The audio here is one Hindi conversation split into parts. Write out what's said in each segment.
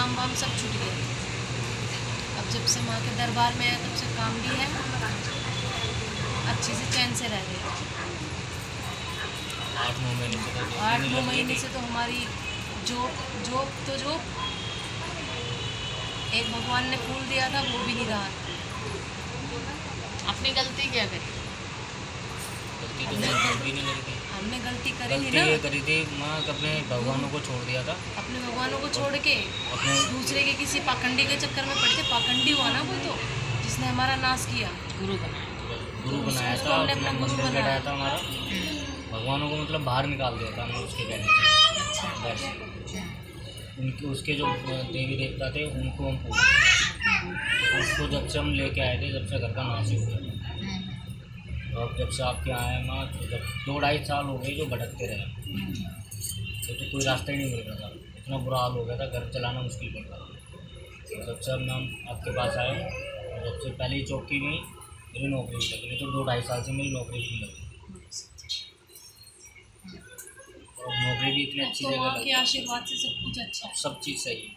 काम वाम सब छूट गए। अब जब से माँ के दरबार में आया तब से काम भी है, अच्छे से चैन से रह रहे हैं। 8-9 महीने से तो हमारी जॉब एक भगवान ने फूल दिया था वो भी नहीं रहा। अपनी गलती क्या करी? हमने गलती करी थी ना, करी थी माँ, अपने भगवानों को छोड़ दिया था। अपने भगवानों को छोड़ के दूसरे के किसी पाखंडी के चक्कर में पड़े थे। पाखंडी हुआ ना वो, तो जिसने हमारा नाश किया, गुरु बनाया था, हमने अपना गुरु बनाया था हमारा। भगवानों को मतलब बाहर निकाल दिया था हमने उसके कहने से। बस उनके उसके जो देवी देवता थे उनको हम पूछे। उसको जब से हम लेके आए थे, जब से घर का नाश ही हो गया। अब जब से आपके आए माँ, जब 2-2.5 साल हो गए जो भटकते रहे, तो कोई रास्ता ही नहीं मिल रहा था। इतना बुरा हाल हो गया था, घर चलाना मुश्किल पड़ रहा था। जब से हम आपके पास आए, जब से पहली चौकी में मेरी नौकरी नहीं लगी, तो 2-2.5 साल से मेरी नौकरी नहीं लगी। और नौकरी भी इतनी अच्छी जगह लगी, आशीर्वाद से सब कुछ अच्छा है, सब चीज़ सही है।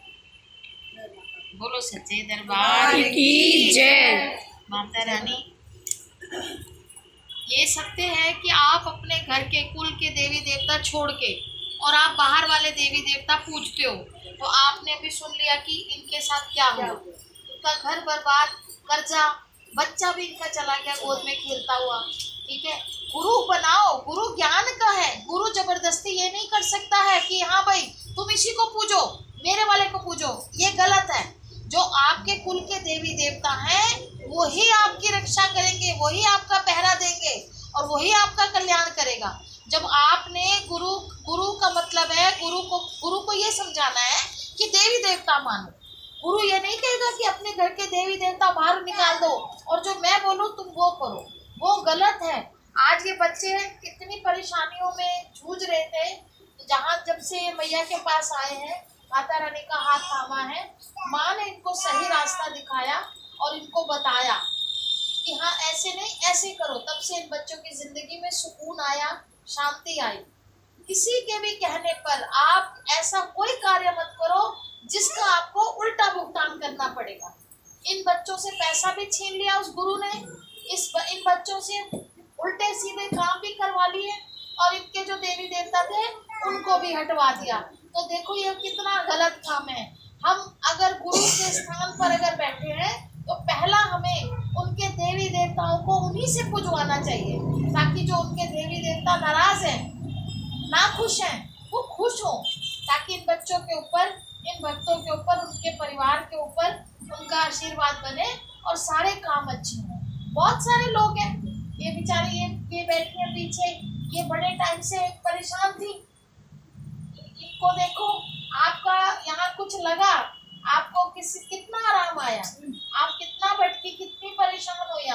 बोलो सच्चे दरबार की जय। माता रानी, ये सत्य है कि आप अपने घर के कुल के देवी देवता छोड़ के और आप बाहर वाले देवी देवता पूजते हो। तो आपने अभी सुन लिया कि इनके साथ क्या हुआ। इनका घर बर्बाद, कर्जा, बच्चा भी इनका चला गया गोद में खेलता हुआ। ठीक है, गुरु बनाओ, गुरु ज्ञान का है। गुरु जबरदस्ती ये नहीं कर सकता है कि हाँ भाई तुम इसी को पूजो, मेरे वाले को पूजो। ये गलत है। जो आपके कुल के देवी देवता हैं वही आपकी रक्षा करेंगे, वही आपका पहरा देंगे और वही आपका कल्याण करेगा। जब आपने गुरु का मतलब है गुरु को ये समझाना है कि देवी देवता मानो। गुरु ये नहीं कहेगा कि अपने घर के देवी देवता बाहर निकाल दो और जो मैं बोलूँ तुम वो करो, वो गलत है। आज ये बच्चे कितनी परेशानियों में जूझ रहे थे, जहाँ जब से मैया के पास आए हैं, माता रानी का हाथ थामा है, माँ ने इनको सही रास्ता दिखाया और इनको बताया कि हाँ ऐसे नहीं ऐसे करो। तब से इन बच्चों की जिंदगी में सुकून आया, शांति आई। किसी के भी कहने पर आप ऐसा कोई कार्य मत करो जिसका आपको उल्टा भुगतान करना पड़ेगा। इन बच्चों से पैसा भी छीन लिया उस गुरु ने, इन बच्चों से उल्टे सीधे काम भी करवा लिए और इनके जो देवी देवता थे उनको भी हटवा दिया। तो देखो ये कितना गलत काम है। हम अगर गुरु के स्थान पर अगर बैठे हैं तो पहला हमें उनके देवी देवताओं को उन्हीं से पूजवाना चाहिए, ताकि जो उनके देवी देवता नाराज हैं, ना खुश हैं, वो खुश हो, ताकि इन बच्चों के ऊपर, इन भक्तों के ऊपर, उनके परिवार के ऊपर उनका आशीर्वाद बने और सारे काम अच्छे हों। बहुत सारे लोग हैं, ये बेचारे ये बैठे हैं पीछे, ये बड़े टाइम से परेशान थी। इनको देखो, आपका यहाँ कुछ लगा, आपको कितना आराम आया, आप कितना भटकी, कितनी परेशान हुई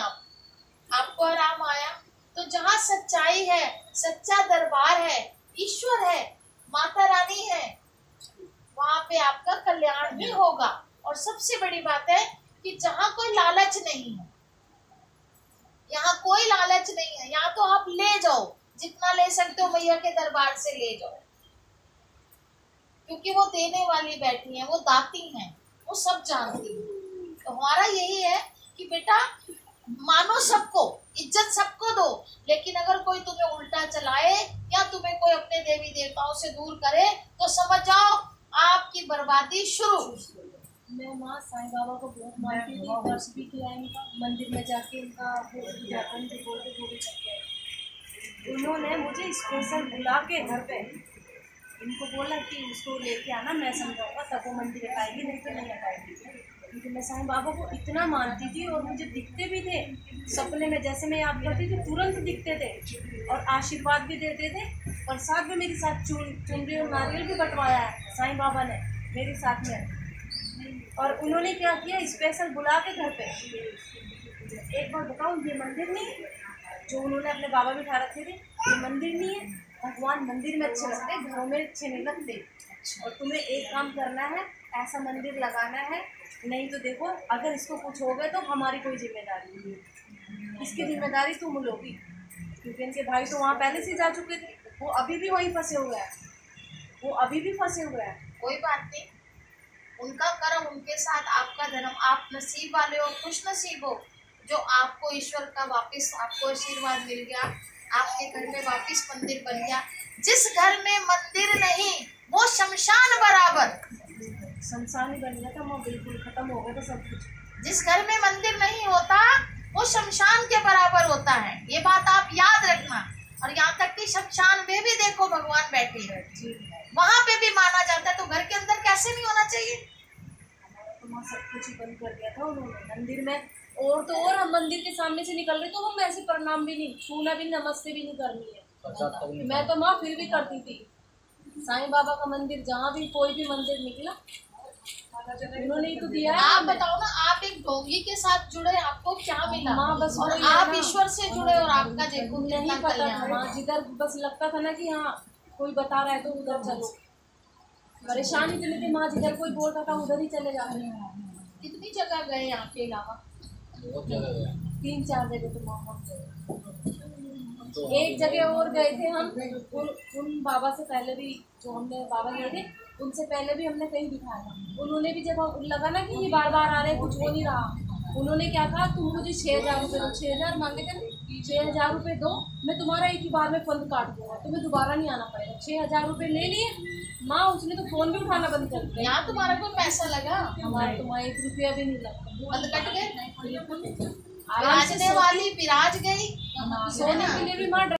आपको आराम आया। तो जहाँ सच्चाई है, सच्चा दरबार है, ईश्वर है, माता रानी है, वहाँ पे आपका कल्याण ही होगा। और सबसे बड़ी बात है कि जहाँ कोई लालच नहीं है, यहाँ कोई लालच नहीं है, यहाँ तो आप ले जाओ, जितना ले सकते हो मैया के दरबार से ले जाओ, क्योंकि वो देने वाली बैठी है, वो दाती हैं, वो सब जानती है। तो हमारा यही है कि बेटा मानो सबको, इज्जत सबको दो, लेकिन अगर कोई तुम्हें उल्टा चलाए या तुम्हें कोई अपने देवी देवताओं से दूर करे तो समझ जाओ आपकी बर्बादी शुरू। मैं माँ साईं बाबा को बहुत मानती थी, वर्ष भी किया इनका, मंदिर में जाके इनका उन्होंने मुझे स्पेशल बुला के घर पे इनको बोला कि उसको लेके आना, मैं समझाऊंगा तब वो मंदिर हटाएगी, नहीं तो नहीं हटाएगी। क्योंकि मैं साईं बाबा को इतना मानती थी और मुझे दिखते भी थे सपने में, जैसे मैं याद करती थी तुरंत दिखते थे और आशीर्वाद भी देते थे। और साथ में मेरे साथ चुनरी और नारियल भी बंटवाया है साईं बाबा ने मेरे साथ में। और उन्होंने क्या किया, स्पेशल बुला के घर पे, एक बार बताऊँ, ये मंदिर नहीं जो उन्होंने अपने बाबा भी उठा रखे थे, ये मंदिर नहीं है। भगवान मंदिर में अच्छे लगते, घरों में अच्छे नहीं लगते। और तुम्हें एक काम करना है, ऐसा मंदिर लगाना है, नहीं तो देखो अगर इसको कुछ हो गया तो हमारी कोई जिम्मेदारी नहीं है, इसकी जिम्मेदारी तुम लोगी। क्योंकि इनके भाई तो वहाँ पहले से जा चुके थे, वो अभी भी वहीं फंसे हुए हैं, वो अभी भी फंसे हुए हैं। कोई बात नहीं, उनका कर्म उनके साथ, आपका धर्म, आप नसीब वाले हो, खुश नसीब हो जो आपको ईश्वर का वापस आपको आशीर्वाद मिल गया, आपके घर में वापस मंदिर बन गया। जिस घर में मंदिर नहीं वो शमशान बराबर। शमशान ही बन गया था, वो बिल्कुल खत्म हो गया था सब कुछ। जिस घर में मंदिर नहीं होता वो शमशान के बराबर होता है, ये बात आप याद रखना। और यहाँ तक कि शमशान में भी देखो भगवान बैठे हैं, वहां पे भी माना जाता है, तो घर के अंदर कैसे नहीं होना चाहिए। तो वहाँ सब कुछ ही बंद कर दिया था उन्होंने मंदिर में। और तो और हम मंदिर के सामने से निकल रहे तो हम ऐसे प्रणाम भी नहीं, छूना भी, नमस्ते भी नहीं करनी है। मैं तो माँ फिर भी करती थी। साईं बाबा का मंदिर, जहाँ भी कोई भी मंदिर निकला उन्होंने ही तो दिया है। आप बताओ ना, आप एक ढोंगी के साथ जुड़े, आपको क्या मिला? माँ बस और वही है आप ना। ईश्वर से जुड़े और आपका देखो नहीं कितना पता था कल्याण। माँ, जिधर बस लगता था ना कि हाँ कोई बता रहा है तो उधर चलो। परेशानी इतनी थी माँ, जिधर कोई बोल रहा था उधर ही चले जा रहे हैं। कितनी जगह गए यहाँ के अलावा? बहुत जगह गए। 3-4 जगह तो माँ एक जगह और गए थे हम, उन बाबा से पहले भी, जो हमने बाबा गए थे उनसे पहले भी हमने कहीं दिखाया। उन्होंने भी जब लगा ना कि ये बार बार आ रहे हैं, कुछ हो नहीं रहा, उन्होंने क्या कहा, तुम मुझे 6,000 रुपये दो। 6,000 मांगे थे, 6,000 रुपये दो, मैं तुम्हारा एक ही बार में फंड काट दूंगा, तुम्हें दोबारा नहीं आना पड़ेगा। 6,000 रुपये ले लिए माँ, उसने तो फोन भी उठाना बंद कर दिया। यहाँ तुम्हारा कोई पैसा लगा? हमारे तुम्हारा 1 रुपया भी नहीं लगा, बंद कट गए। आराम से विराजने वाली विराज गई। सोने के लिए भी माँ